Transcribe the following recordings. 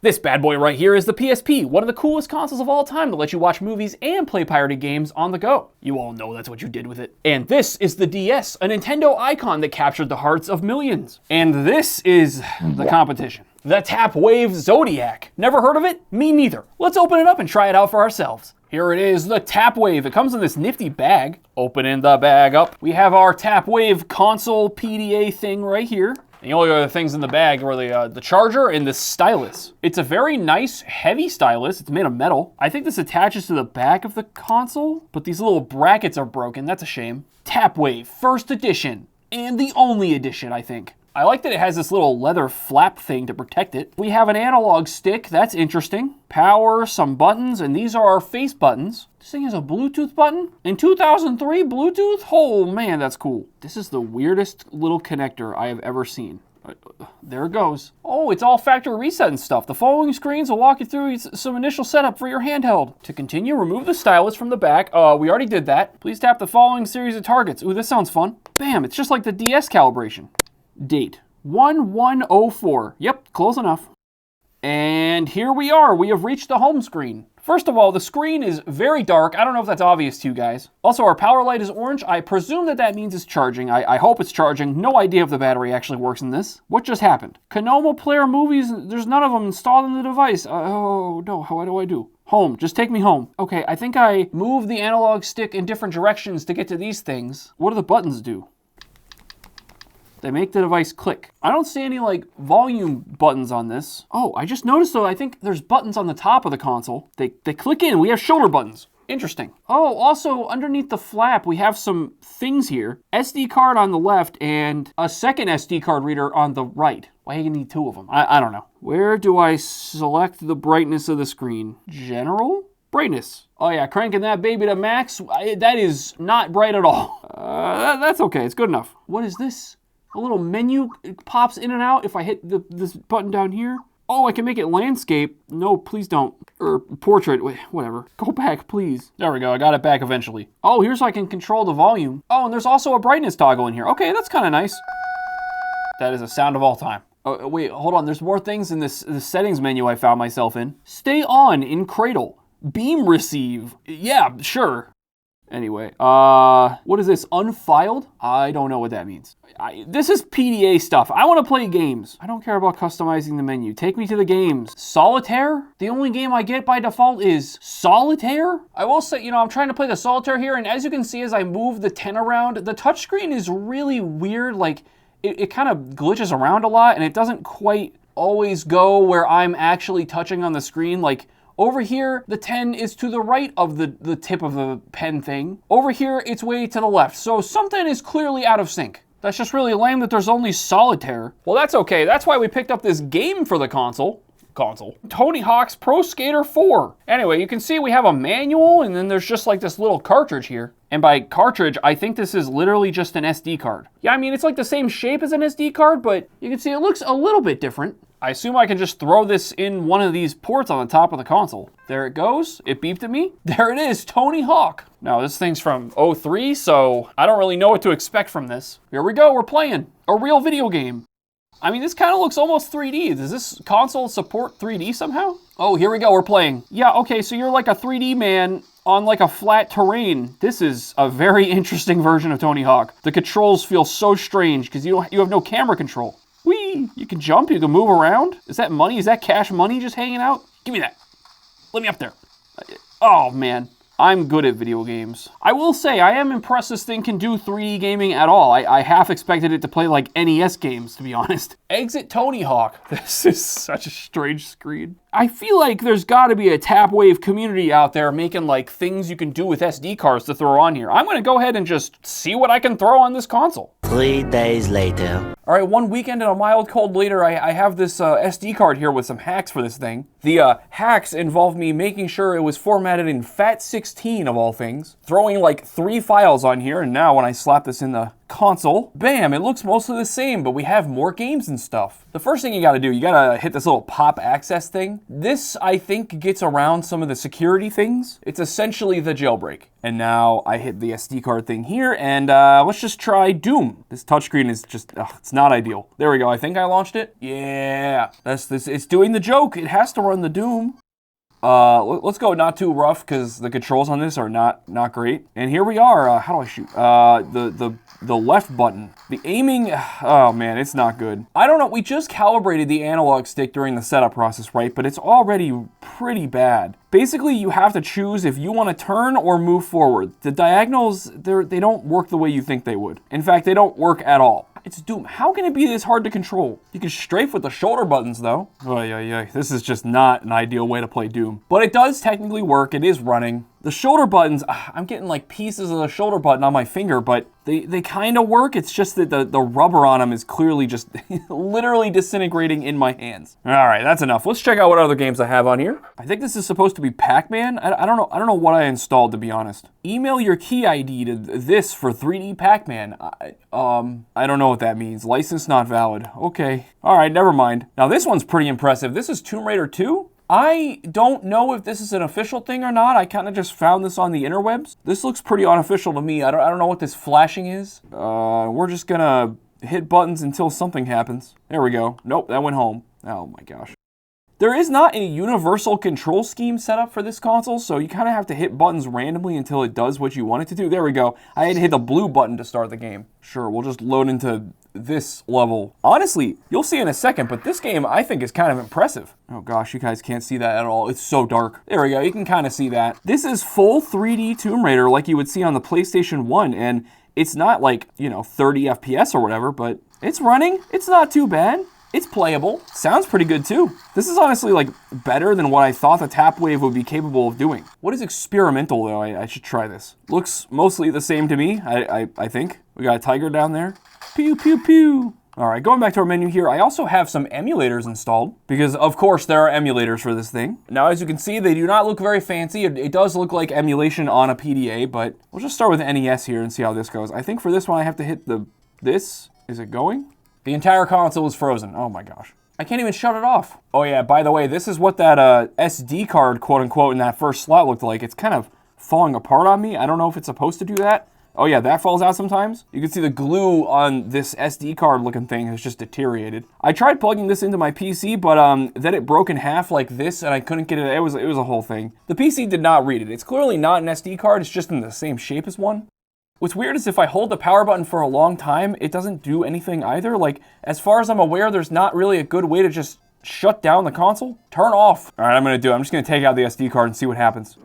This bad boy right here is the PSP, one of the coolest consoles of all time to let you watch movies and play pirated games on the go. You all know that's what you did with it. And this is the DS, a Nintendo icon that captured the hearts of millions. And this is the competition. The Tapwave Zodiac. Never heard of it? Me neither. Let's open it up and try it out for ourselves. Here it is, the Tapwave. It comes in this nifty bag. Opening the bag up. We have our Tapwave console PDA thing right here. The only other things in the bag were the charger and the stylus. It's a very nice, heavy stylus. It's made of metal. I think this attaches to the back of the console, but these little brackets are broken. That's a shame. Tapwave, first edition, and the only edition, I think. I like that it has this little leather flap thing to protect it. We have an analog stick. That's interesting. Power, some buttons, and these are our face buttons. This thing has a Bluetooth button? In 2003, Bluetooth? Oh man, that's cool. This is the weirdest little connector I have ever seen. There it goes. Oh, it's all factory reset and stuff. The following screens will walk you through some initial setup for your handheld. To continue, remove the stylus from the back. We already did that. Please tap the following series of targets. Ooh, this sounds fun. Bam, it's just like the DS calibration. Date, 1104. Yep, close enough. And here we are. We have reached the home screen. First of all, the screen is very dark. I don't know if that's obvious to you guys. Also, our power light is orange. I presume that means it's charging. I hope it's charging. No idea if the battery actually works in this. What just happened? Canoma Player Movies, there's none of them installed in the device. Oh no, what do I do? Home, just take me home. Okay, I think I moved the analog stick in different directions to get to these things. What do the buttons do? They make the device click. I don't see any like volume buttons on this. Oh, I just noticed though, I think there's buttons on the top of the console. They click in, we have shoulder buttons. Interesting. Oh, also underneath the flap, we have some things here. SD card on the left and a second SD card reader on the right. Why do you need two of them? I don't know. Where do I select the brightness of the screen? General? Brightness. Oh yeah, cranking that baby to max. That is not bright at all. That's okay, it's good enough. What is this? A little menu pops in and out if I hit this button down here. Oh, I can make it landscape. No, please don't. Or portrait, wait, whatever. Go back, please. There we go, I got it back eventually. Oh, here's how I can control the volume. Oh, and there's also a brightness toggle in here. Okay, that's kind of nice. That is a sound of all time. Oh, wait, hold on. There's more things in this settings menu I found myself in. Stay on in cradle. Beam receive. Yeah, sure. Anyway, what is this? Unfiled? I don't know what that means. This is PDA stuff. I want to play games. I don't care about customizing the menu. Take me to the games. Solitaire? The only game I get by default is Solitaire? I will say, you know, I'm trying to play the Solitaire here, and as you can see as I move the 10 around, the touchscreen is really weird. Like, it kind of glitches around a lot, and it doesn't quite always go where I'm actually touching on the screen. Like, over here, the 10 is to the right of the tip of the pen thing. Over here, it's way to the left. So something is clearly out of sync. That's just really lame that there's only Solitaire. Well, that's okay. That's why we picked up this game for the console. Tony Hawk's Pro Skater 4. Anyway, you can see we have a manual, and then there's just like this little cartridge here. And by cartridge, I think this is literally just an SD card. Yeah, I mean, it's like the same shape as an SD card, but you can see it looks a little bit different. I assume I can just throw this in one of these ports on the top of the console. There it goes. It beeped at me. There it is, Tony Hawk. Now, this thing's from '03, so I don't really know what to expect from this. Here we go, we're playing a real video game. I mean, this kind of looks almost 3D. Does this console support 3D somehow? Oh, here we go, we're playing. Yeah, okay, so you're like a 3D man on like a flat terrain. This is a very interesting version of Tony Hawk. The controls feel so strange because you have no camera control. Whee! You can jump, you can move around. Is that money? Is that cash money just hanging out? Give me that. Let me up there. Oh, man. I'm good at video games. I will say, I am impressed this thing can do 3D gaming at all. I half expected it to play like NES games, to be honest. Exit Tony Hawk. This is such a strange screen. I feel like there's gotta be a Tapwave community out there making like things you can do with SD cards to throw on here. I'm gonna go ahead and just see what I can throw on this console. 3 days later. All right, one weekend and a mild cold later, I have this SD card here with some hacks for this thing. The hacks involved me making sure it was formatted in FAT16 of all things, throwing like 3 files on here, and now when I slap this in the console. Bam, it looks mostly the same, but we have more games and stuff. The first thing you gotta do, you gotta hit this little pop access thing. This, I think, gets around some of the security things. It's essentially the jailbreak. And now I hit the SD card thing here, and let's just try Doom. This touchscreen is just, it's not ideal. There we go, I think I launched it. Yeah, it's doing the joke. It has to run the Doom. Let's go not too rough because the controls on this are not great. And here we are. How do I shoot? The left button. The aiming, oh man, it's not good. I don't know, we just calibrated the analog stick during the setup process, right? But it's already pretty bad. Basically, you have to choose if you want to turn or move forward. The diagonals, they don't work the way you think they would. In fact, they don't work at all. It's Doom. How can it be this hard to control? You can strafe with the shoulder buttons, though. This is just not an ideal way to play Doom. But it does technically work. It is running. The shoulder buttons, I'm getting like pieces of the shoulder button on my finger, but they kind of work. It's just that the rubber on them is clearly just literally disintegrating in my hands. All right, that's enough. Let's check out what other games I have on here. I think this is supposed to be Pac-Man. I don't know what I installed, to be honest. Email your key ID to this for 3D Pac-Man. I don't know what that means. License not valid. Okay. All right, never mind. Now this one's pretty impressive. This is Tomb Raider 2. I don't know if this is an official thing or not. I kind of just found this on the interwebs. This looks pretty unofficial to me. I don't know what this flashing is. We're just gonna hit buttons until something happens. There we go. Nope, that went home. Oh my gosh. There is not a universal control scheme set up for this console, so you kind of have to hit buttons randomly until it does what you want it to do. There we go. I had to hit the blue button to start the game. Sure, we'll just load into this level. Honestly, you'll see in a second, but this game I think is kind of impressive. Oh gosh, you guys can't see that at all. It's so dark. There we go, you can kind of see that. This is full 3D Tomb Raider like you would see on the PlayStation 1, and it's not like, 30 FPS or whatever, but it's running. It's not too bad. It's playable. Sounds pretty good too. This is honestly like better than what I thought the tap wave would be capable of doing. What is experimental though? I should try this. Looks mostly the same to me, I think. We got a tiger down there. Pew, pew, pew. All right, going back to our menu here, I also have some emulators installed because of course there are emulators for this thing. Now, as you can see, they do not look very fancy. It does look like emulation on a PDA, but we'll just start with NES here and see how this goes. I think for this one, I have to hit this. Is it going? The entire console is frozen. Oh my gosh. I can't even shut it off. Oh yeah, by the way, this is what that SD card, quote unquote, in that first slot looked like. It's kind of falling apart on me. I don't know if it's supposed to do that. Oh yeah, that falls out sometimes. You can see the glue on this SD card looking thing has just deteriorated. I tried plugging this into my PC, but then it broke in half like this and I couldn't get it. It was a whole thing. The PC did not read it. It's clearly not an SD card. It's just in the same shape as one. What's weird is if I hold the power button for a long time, it doesn't do anything either. Like, as far as I'm aware, there's not really a good way to just shut down the console. Turn off. All right, I'm just gonna take out the SD card and see what happens.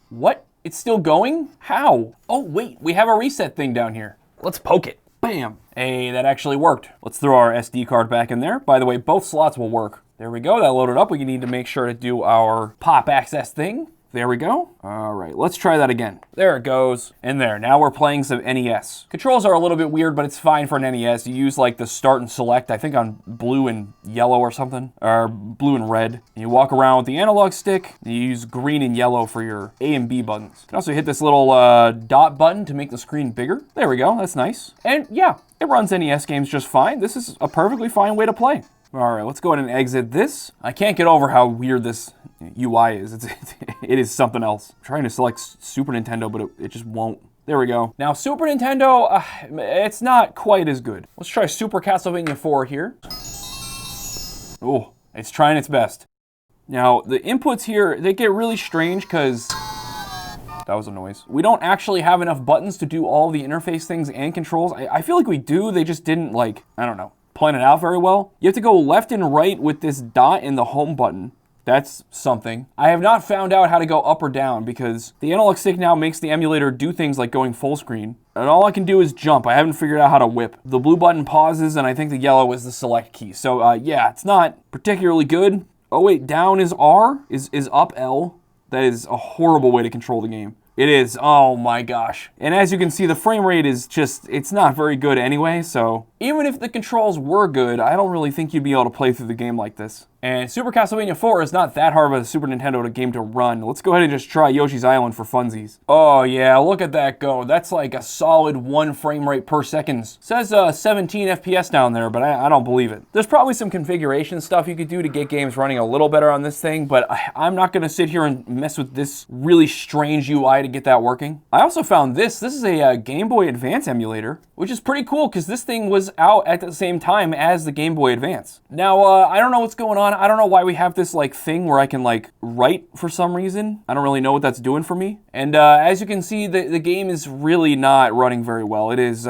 What? It's still going? How? Oh, wait, we have a reset thing down here. Let's poke it. Bam. Hey, that actually worked. Let's throw our SD card back in there. By the way, both slots will work. There we go, that loaded up. We need to make sure to do our pop access thing. There we go. All right, let's try that again. There it goes. And there, now we're playing some NES. Controls are a little bit weird, but it's fine for an NES. You use like the start and select, I think on blue and yellow or something, or blue and red. And you walk around with the analog stick, and you use green and yellow for your A and B buttons. You can also hit this little dot button to make the screen bigger. There we go, that's nice. And yeah, it runs NES games just fine. This is a perfectly fine way to play. All right, let's go ahead and exit this. I can't get over how weird this UI is. It is something else. I'm trying to select Super Nintendo, but it just won't. There we go. Now, Super Nintendo, it's not quite as good. Let's try Super Castlevania 4 here. Oh, it's trying its best. Now, the inputs here, they get really strange because... That was a noise. We don't actually have enough buttons to do all the interface things and controls. I feel like we do, they just didn't like, I don't know, plan it out very well. You have to go left and right with this dot in the home button. That's something. I have not found out how to go up or down because the analog stick now makes the emulator do things like going full screen. And all I can do is jump. I haven't figured out how to whip. The blue button pauses and I think the yellow is the select key. So yeah, it's not particularly good. Oh wait, down is R, is up L. That is a horrible way to control the game. It is, oh my gosh. And as you can see, the frame rate is just, it's not very good anyway, so even if the controls were good, I don't really think you'd be able to play through the game like this. And Super Castlevania 4 is not that hard of a Super Nintendo game to run. Let's go ahead and just try Yoshi's Island for funsies. Oh yeah, look at that go. That's like a solid 1 frame rate per second. Says 17 FPS down there, but I don't believe it. There's probably some configuration stuff you could do to get games running a little better on this thing, but I'm not gonna sit here and mess with this really strange UI to get that working. I also found this. This is a Game Boy Advance emulator, which is pretty cool because this thing was out at the same time as the Game Boy Advance. Now, I don't know what's going on. I don't know why we have this like thing where I can like write for some reason. I don't really know what that's doing for me. And as you can see, the game is really not running very well. It is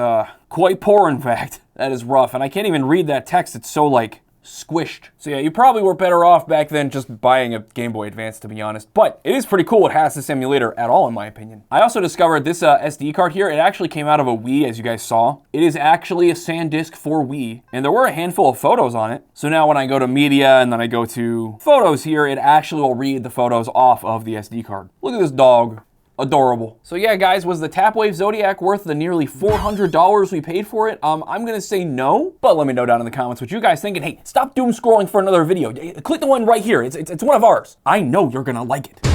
quite poor, in fact. That is rough. And I can't even read that text. It's so like squished. So yeah, you probably were better off back then just buying a Game Boy Advance, to be honest. But it is pretty cool it has this emulator at all, in my opinion. I also discovered this SD card here. It actually came out of a Wii, as you guys saw. It is actually a SanDisk for Wii, and there were a handful of photos on it. So now when I go to media and then I go to photos here, it actually will read the photos off of the SD card. Look at this dog. Adorable. So yeah, guys, was the Tapwave Zodiac worth the nearly $400 we paid for it? I'm gonna say no, but let me know down in the comments what you guys think. And hey, stop doom scrolling for another video. Click the one right here. It's one of ours. I know you're gonna like it.